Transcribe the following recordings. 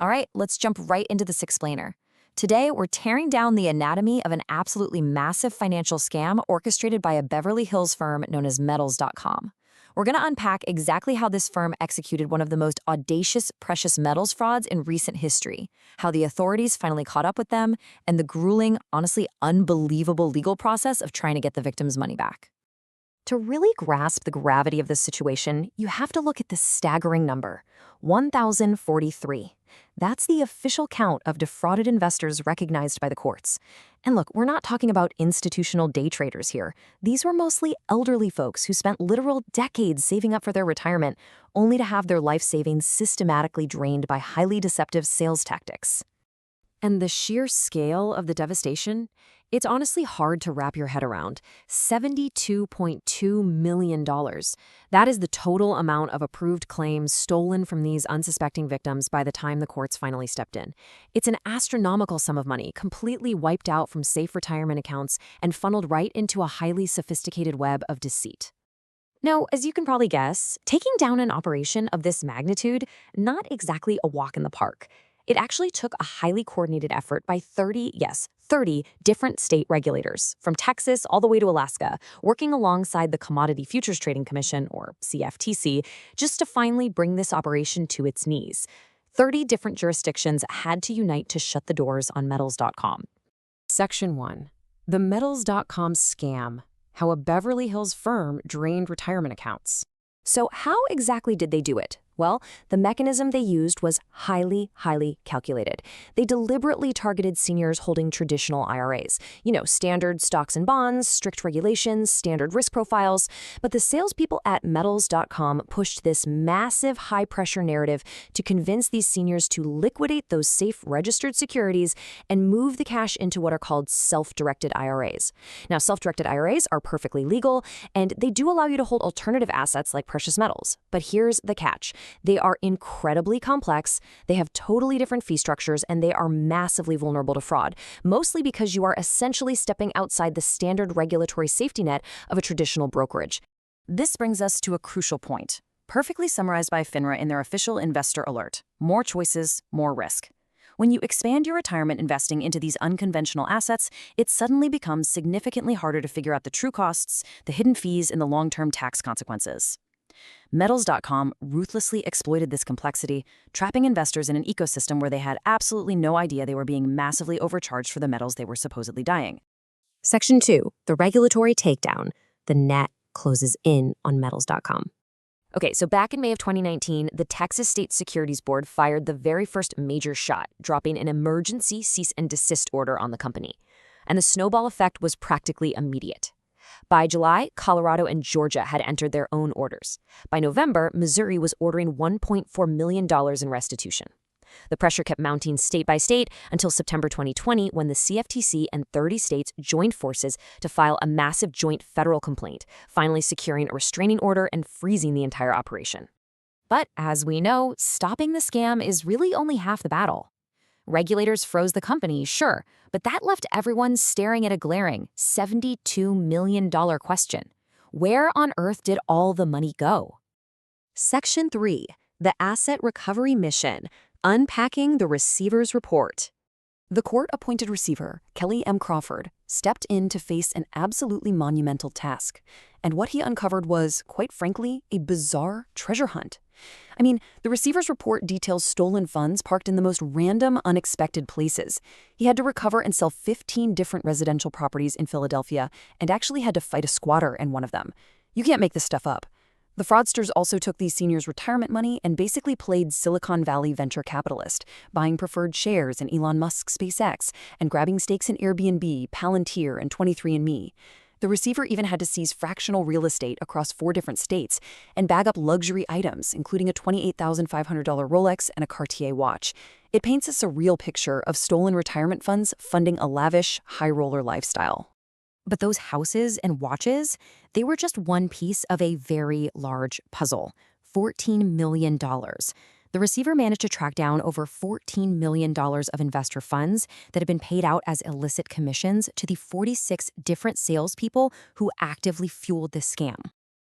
All right, let's jump right into this explainer. Today, we're tearing down the anatomy of an absolutely massive financial scam orchestrated by a Beverly Hills firm known as Metals.com. We're going to unpack exactly how this firm executed one of the most audacious precious metals frauds in recent history, how the authorities finally caught up with them, and the grueling, honestly unbelievable legal process of trying to get the victims' money back. To really grasp the gravity of this situation, you have to look at this staggering number, 1,043. That's the official count of defrauded investors recognized by the courts. And look, we're not talking about institutional day traders here. These were mostly elderly folks who spent literal decades saving up for their retirement, only to have their life savings systematically drained by highly deceptive sales tactics. And the sheer scale of the devastation? It's honestly hard to wrap your head around. $72.2 million. That is the total amount of approved claims stolen from these unsuspecting victims by the time the courts finally stepped in. It's an astronomical sum of money, completely wiped out from safe retirement accounts and funneled right into a highly sophisticated web of deceit. Now, as you can probably guess, taking down an operation of this magnitude, not exactly a walk in the park. It actually took a highly coordinated effort by 30 different state regulators, from Texas all the way to Alaska, working alongside the Commodity Futures Trading Commission, or CFTC, just to finally bring this operation to its knees. 30 different jurisdictions had to unite to shut the doors on Metals.com. Section 1. The Metals.com scam. How a Beverly Hills firm drained retirement accounts. So how exactly did they do it? Well, the mechanism they used was highly calculated. They deliberately targeted seniors holding traditional IRAs. Standard stocks and bonds, strict regulations, standard risk profiles. But the salespeople at Metals.com pushed this massive high-pressure narrative to convince these seniors to liquidate those safe registered securities and move the cash into what are called self-directed IRAs. Now, self-directed IRAs are perfectly legal, and they do allow you to hold alternative assets like precious metals. But here's the catch. They are incredibly complex, they have totally different fee structures, and they are massively vulnerable to fraud, mostly because you are essentially stepping outside the standard regulatory safety net of a traditional brokerage. This brings us to a crucial point, perfectly summarized by FINRA in their official investor alert. More choices, more risk. When you expand your retirement investing into these unconventional assets, it suddenly becomes significantly harder to figure out the true costs, the hidden fees, and the long-term tax consequences. Metals.com ruthlessly exploited this complexity, trapping investors in an ecosystem where they had absolutely no idea they were being massively overcharged for the metals they were supposedly dying. Section 2. The regulatory takedown. The net closes in on Metals.com. Okay, so back in May of 2019, the Texas State Securities Board fired the very first major shot, dropping an emergency cease and desist order on the company. And the snowball effect was practically immediate. By July, Colorado and Georgia had entered their own orders. By November, Missouri was ordering $1.4 million in restitution. The pressure kept mounting state by state until September 2020, when the CFTC and 30 states joined forces to file a massive joint federal complaint, finally securing a restraining order and freezing the entire operation. But as we know, stopping the scam is really only half the battle. Regulators froze the company, sure, but that left everyone staring at a glaring $72 million question. Where on earth did all the money go? Section 3. The Asset Recovery Mission. Unpacking the Receiver's Report. The court-appointed receiver, Kelly M. Crawford, stepped in to face an absolutely monumental task. And what he uncovered was, quite frankly, a bizarre treasure hunt. The receiver's report details stolen funds parked in the most random, unexpected places. He had to recover and sell 15 different residential properties in Philadelphia and actually had to fight a squatter in one of them. You can't make this stuff up. The fraudsters also took these seniors' retirement money and basically played Silicon Valley venture capitalist, buying preferred shares in Elon Musk's SpaceX and grabbing stakes in Airbnb, Palantir, and 23andMe. The receiver even had to seize fractional real estate across 4 different states and bag up luxury items, including a $28,500 Rolex and a Cartier watch. It paints a surreal picture of stolen retirement funds funding a lavish, high-roller lifestyle. But those houses and watches, they were just one piece of a very large puzzle, $14 million. The receiver managed to track down over $14 million of investor funds that had been paid out as illicit commissions to the 46 different salespeople who actively fueled this scam.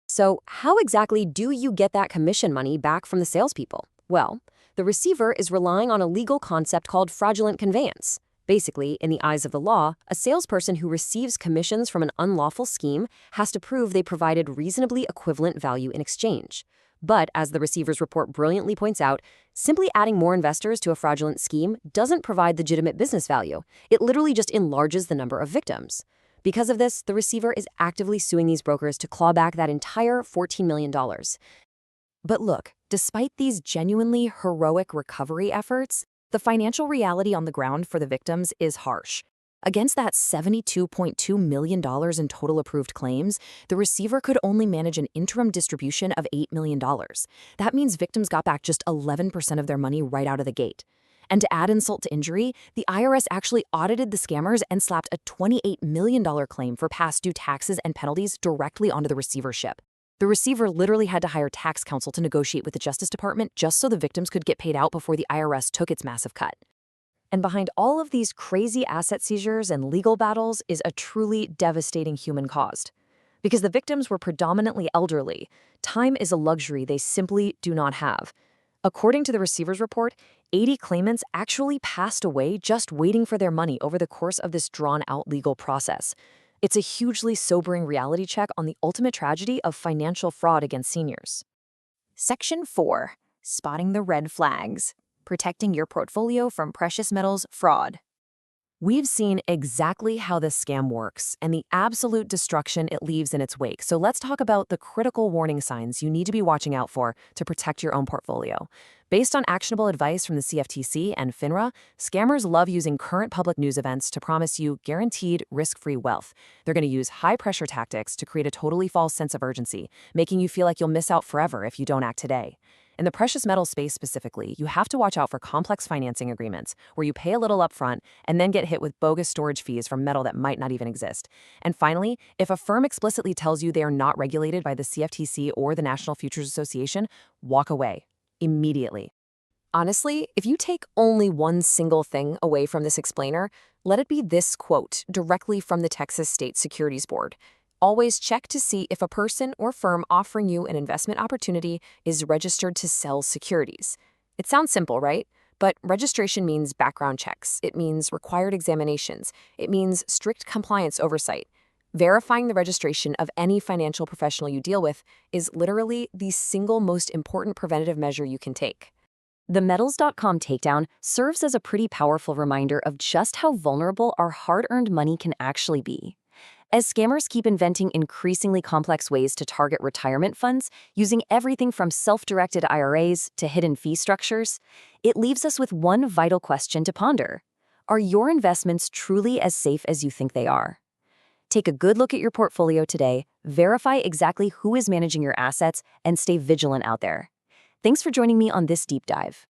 So how exactly do you get that commission money back from the salespeople? Well, the The receiver is relying on a legal concept called fraudulent conveyance. Basically, in the eyes of the law, a salesperson who receives commissions from an unlawful scheme has to prove they provided reasonably equivalent value in exchange. But, as the receiver's report brilliantly points out, simply adding more investors to a fraudulent scheme doesn't provide legitimate business value. It literally just enlarges the number of victims. Because of this, the receiver is actively suing these brokers to claw back that entire $14 million. But look, despite these genuinely heroic recovery efforts, the financial reality on the ground for the victims is harsh. Against that $72.2 million in total approved claims, the receiver could only manage an interim distribution of $8 million. That means victims got back just 11% of their money right out of the gate. And to add insult to injury, the IRS actually audited the scammers and slapped a $28 million claim for past due taxes and penalties directly onto the receivership. The receiver literally had to hire tax counsel to negotiate with the Justice Department just so the victims could get paid out before the IRS took its massive cut. And behind all of these crazy asset seizures and legal battles is a truly devastating human cost. Because the victims were predominantly elderly, time is a luxury they simply do not have. According to the receiver's report, 80 claimants actually passed away just waiting for their money over the course of this drawn-out legal process. It's a hugely sobering reality check on the ultimate tragedy of financial fraud against seniors. Section 4. Spotting the red flags. Protecting your portfolio from precious metals fraud. We've seen exactly how this scam works and the absolute destruction it leaves in its wake. So let's talk about the critical warning signs you need to be watching out for to protect your own portfolio. Based on actionable advice from the CFTC and FINRA, scammers love using current public news events to promise you guaranteed risk-free wealth. They're going to use high-pressure tactics to create a totally false sense of urgency, making you feel like you'll miss out forever if you don't act today. In the precious metal space specifically, you have to watch out for complex financing agreements where you pay a little upfront and then get hit with bogus storage fees from metal that might not even exist. And finally, if a firm explicitly tells you they are not regulated by the CFTC or the National Futures Association, walk away immediately. Honestly, if you take only one single thing away from this explainer, let it be this quote directly from the Texas State Securities Board. Always check to see if a person or firm offering you an investment opportunity is registered to sell securities. It sounds simple, right? But registration means background checks. It means required examinations. It means strict compliance oversight. Verifying the registration of any financial professional you deal with is literally the single most important preventative measure you can take. The Metals.com takedown serves as a pretty powerful reminder of just how vulnerable our hard-earned money can actually be. As scammers keep inventing increasingly complex ways to target retirement funds, using everything from self-directed IRAs to hidden fee structures, it leaves us with one vital question to ponder. Are your investments truly as safe as you think they are? Take a good look at your portfolio today, verify exactly who is managing your assets, and stay vigilant out there. Thanks for joining me on this deep dive.